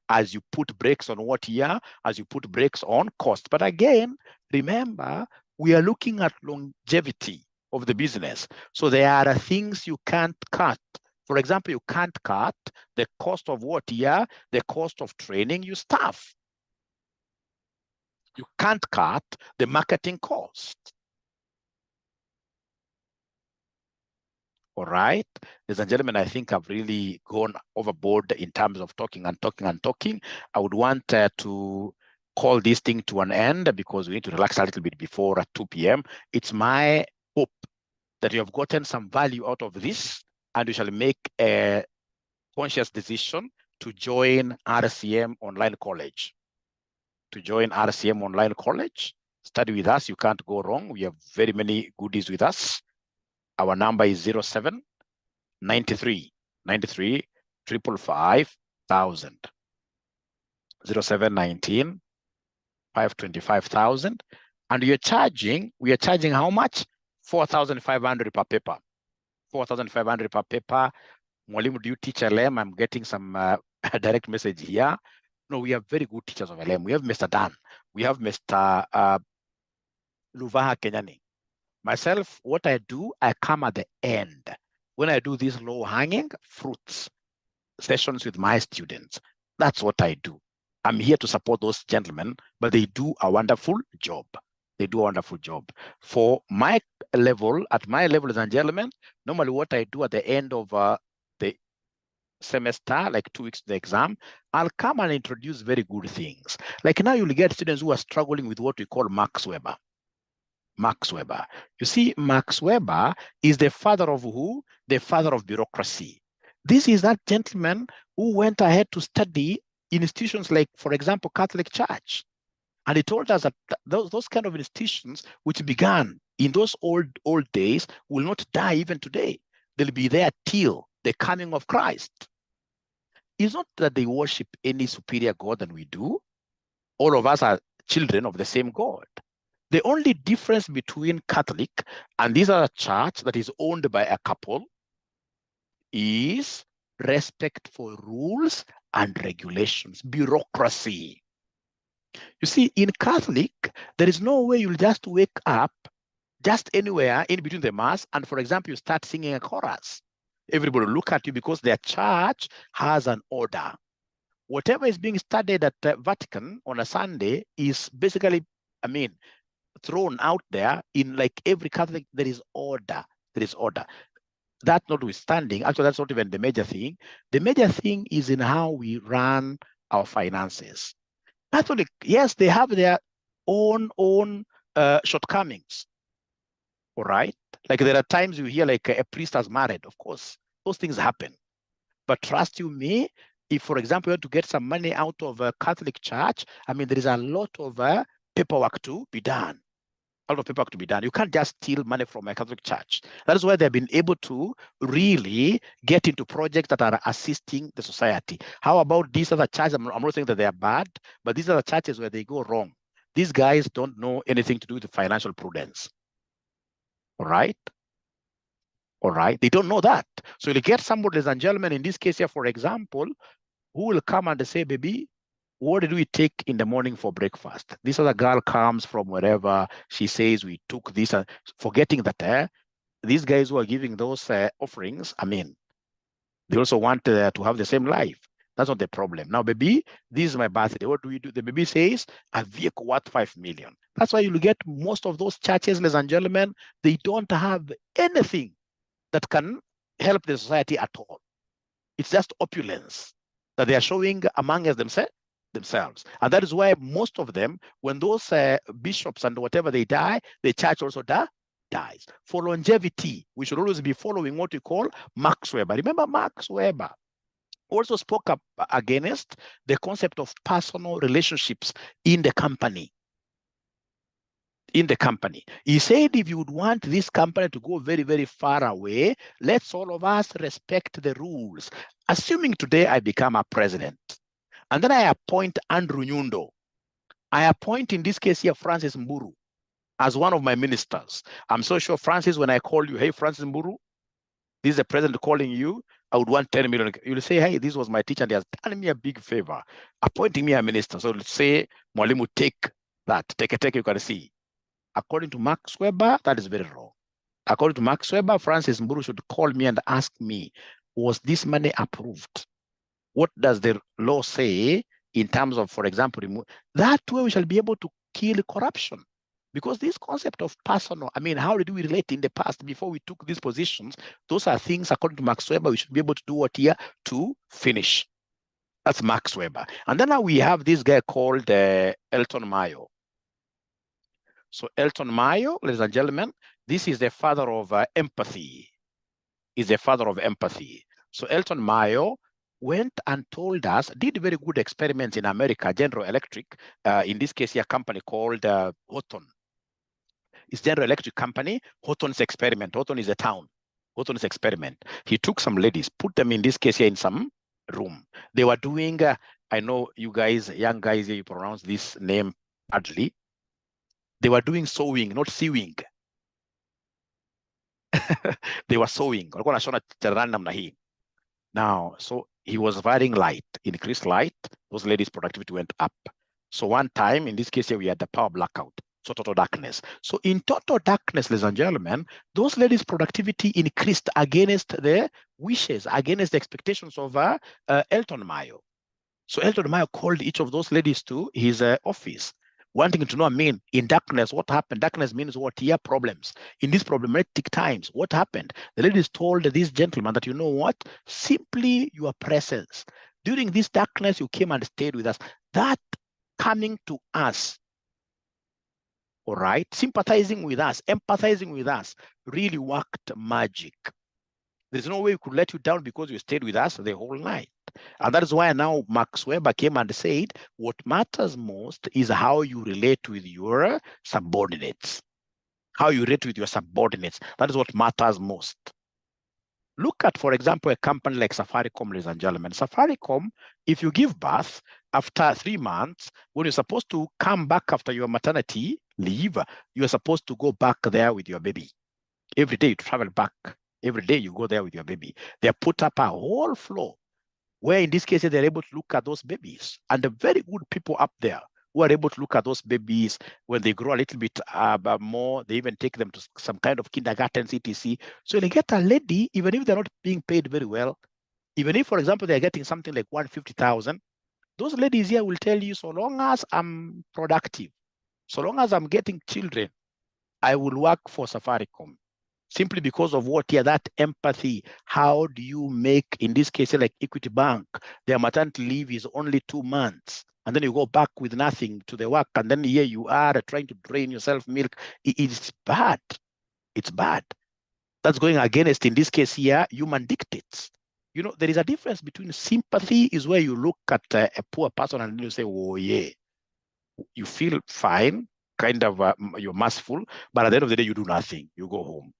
Speaker 1: as you put brakes on what here? As you put brakes on cost. But again, remember, we are looking at longevity of the business. So there are things you can't cut. For example, you can't cut the cost of what here? The cost of training your staff. You can't cut the marketing cost. All right, ladies and gentlemen, I think I've really gone overboard in terms of talking. I would want to call this thing to an end because we need to relax a little bit before 2 p.m. It's my hope that you have gotten some value out of this and you shall make a conscious decision to join RCM Online College. Study with us. You can't go wrong. We have very many goodies with us. Our number is 07 93 555 1000. 07 19 525,000. And we are charging how much? 4,500 per paper. 4,500 per paper. Mwalimu, do you teach LM? I'm getting some a direct message here. No, we have very good teachers of LM. We have Mr. Dan. We have Mr. Luvaha Kenyani. Myself, what I do, I come at the end. When I do these low-hanging fruits sessions with my students, that's what I do. I'm here to support those gentlemen, but they do a wonderful job. They do a wonderful job. For my level, at my level, ladies and gentlemen, normally what I do at the end of the semester, like 2 weeks to the exam, I'll come and introduce very good things. Like now you'll get students who are struggling with what we call Max Weber. Max Weber. You see, Max Weber is the father of who? The father of bureaucracy. This is that gentleman who went ahead to study in institutions like, for example, Catholic Church. And he told us that those kind of institutions which began in those old days will not die even today. They'll be there till the coming of Christ. It's not that they worship any superior God than we do. All of us are children of the same God. The only difference between Catholic and this other church that is owned by a couple is respect for rules and regulations, bureaucracy. You see, in Catholic, there is no way you'll just wake up just anywhere in between the mass and, for example, you start singing a chorus. Everybody will look at you because their church has an order. Whatever is being studied at the Vatican on a Sunday is basically, thrown out there. In like every Catholic, there is order. There is order. That notwithstanding, actually, that's not even the major thing. The major thing is in how we run our finances. Catholic, yes, they have their own shortcomings. All right. Like there are times you hear like a priest has married. Of course, those things happen. But trust you me, if, for example, you want to get some money out of a Catholic church, there is a lot of paperwork to be done. A lot of paperwork to be done. You can't just steal money from a Catholic church. That is why they've been able to really get into projects that are assisting the society. How about these other churches? I'm not saying that they are bad, but these are the churches where they go wrong. These guys don't know anything to do with financial prudence. All right? All right? They don't know that. So you get somebody, ladies and gentlemen, in this case here, for example, who will come and say, baby, what did we take in the morning for breakfast? This other girl comes from wherever. She says we took this, forgetting that these guys who are giving those offerings, they also want to have the same life. That's not the problem. Now, baby, this is my birthday. What do we do? The baby says, a vehicle worth 5 million. That's why you'll get most of those churches, ladies and gentlemen, they don't have anything that can help the society at all. It's just opulence that they are showing among themselves. And that is why most of them, when those bishops and whatever they die, the church also dies. For longevity, we should always be following what we call Max Weber. Remember, Max Weber also spoke up against the concept of personal relationships in the company. He said, if you would want this company to go very, very far away, let's all of us respect the rules. Assuming today I become a president, and then I appoint Andrew Nyundo. I appoint, in this case here, Francis Mburu as one of my ministers. I'm so sure, Francis, when I call you, hey, Francis Mburu, this is the president calling you, I would want 10 million. You'll say, hey, this was my teacher, and he has done me a big favor, appointing me a minister. So let's say, Mwalimu, take that. Take, you can see. According to Max Weber, that is very wrong. According to Max Weber, Francis Mburu should call me and ask me, was this money approved? What does the law say in terms of, for example, that way we shall be able to kill corruption? Because this concept of personal, how did we relate in the past before we took these positions? Those are things, according to Max Weber, we should be able to do what here to finish. That's Max Weber. And then now we have this guy called Elton Mayo. So Elton Mayo, ladies and gentlemen, this is the father of empathy. He's the father of empathy. So Elton Mayo went and told us, did very good experiments in America, General Electric, in this case, a company called Houghton. It's General Electric company, Houghton's experiment. Houghton is a town. Houghton's experiment. He took some ladies, put them in this case here in some room. They were doing, I know you guys, young guys, you pronounce this name badly. They were doing sewing, not sewing. They were sewing. Now, so he was firing light, increased light, those ladies' productivity went up. So one time, in this case here, we had the power blackout. So total darkness. So in total darkness, ladies and gentlemen, those ladies' productivity increased against the wishes, against the expectations of 𝐿𝐿. So 𝐿 called each of those ladies to his office, wanting to know, in darkness, what happened? Darkness means what? Here, problems. In these problematic times, what happened? The ladies told this gentleman that, you know what? Simply your presence. During this darkness, you came and stayed with us. That coming to us, all right, sympathizing with us, empathizing with us, really worked magic. There's no way we could let you down because you stayed with us the whole night. And that is why now Max Weber came and said, what matters most is how you relate with your subordinates. How you relate with your subordinates. That is what matters most. Look at, for example, a company like Safaricom, ladies and gentlemen. Safaricom, if you give birth after 3 months, when you're supposed to come back after your maternity leave, you're supposed to go back there with your baby. Every day you travel back. Every day you go there with your baby. They put up a whole floor where in this case, they're able to look at those babies. And the very good people up there who are able to look at those babies when they grow a little bit more, they even take them to some kind of kindergarten, etc. So they get a lady, even if they're not being paid very well, even if, for example, they're getting something like 150,000, those ladies here will tell you, so long as I'm productive, so long as I'm getting children, I will work for Safaricom. Simply because of what here, that empathy. How do you make, in this case, like Equity Bank, their maternity leave is only 2 months, and then you go back with nothing to the work, and then here you are trying to drain yourself milk. It's bad. It's bad. That's going against, in this case here, human dictates. You know, there is a difference between sympathy is where you look at a poor person and you say, oh yeah, you feel fine, kind of, you're merciful, but at the end of the day, you do nothing. You go home.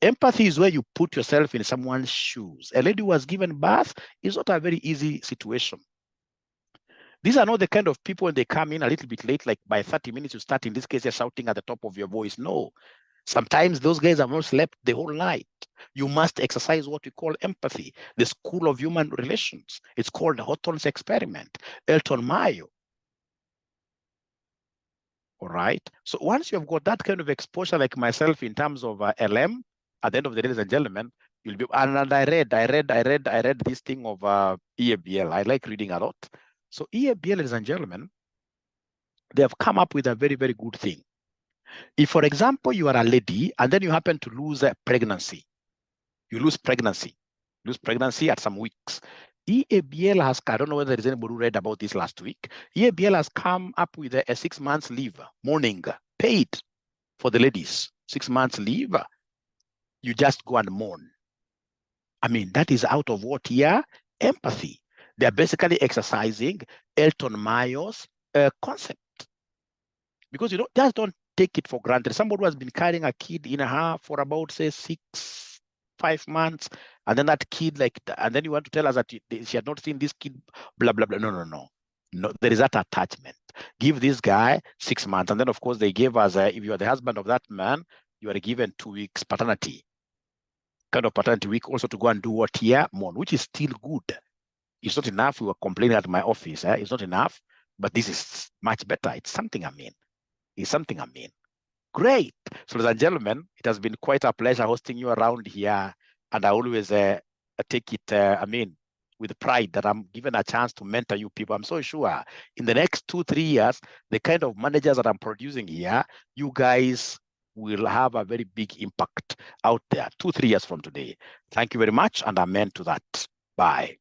Speaker 1: Empathy is where you put yourself in someone's shoes. A lady who has given birth is not a very easy situation. These are not the kind of people when they come in a little bit late, like by 30 minutes you start, in this case, you're shouting at the top of your voice. No. Sometimes those guys have not slept the whole night. You must exercise what we call empathy, the school of human relations. It's called Hawthorne's experiment, 𝐿𝐿. All right. So once you've got that kind of exposure, like myself, in terms of LM, at the end of the day, ladies and gentlemen, you'll be. And I read this thing of 𝐸BL. I like reading a lot. So 𝐸BL, ladies and gentlemen, they have come up with a very, very good thing. If, for example, you are a lady and then you happen to lose a pregnancy, you lose pregnancy at some weeks. 𝐸BL has, I don't know whether there is anybody who read about this last week. 𝐸BL has come up with a 6 months leave, mourning, paid for the ladies. 6 months leave. You just go and mourn. That is out of what here? Empathy. They're basically exercising 𝐿𝐿 concept. Because you just don't take it for granted. Somebody who has been carrying a kid in her for about, say, 5 months, and then that kid, and then you want to tell us that she had not seen this kid, blah, blah, blah. No, there is that attachment. Give this guy 6 months. And then, of course, they gave us, if you are the husband of that man, you are given 2 weeks paternity. Kind of paternity week also to go and do what here? Mourn, which is still good. It's not enough. We were complaining at my office. It's not enough, but this is much better. It's something It's something Great. So, ladies and gentlemen, it has been quite a pleasure hosting you around here. And I always take it, with pride that I'm given a chance to mentor you people. I'm so sure in the next 2-3 years, the kind of managers that I'm producing here, you guys will have a very big impact out there 2-3 years from today. Thank you very much. And amen to that. Bye.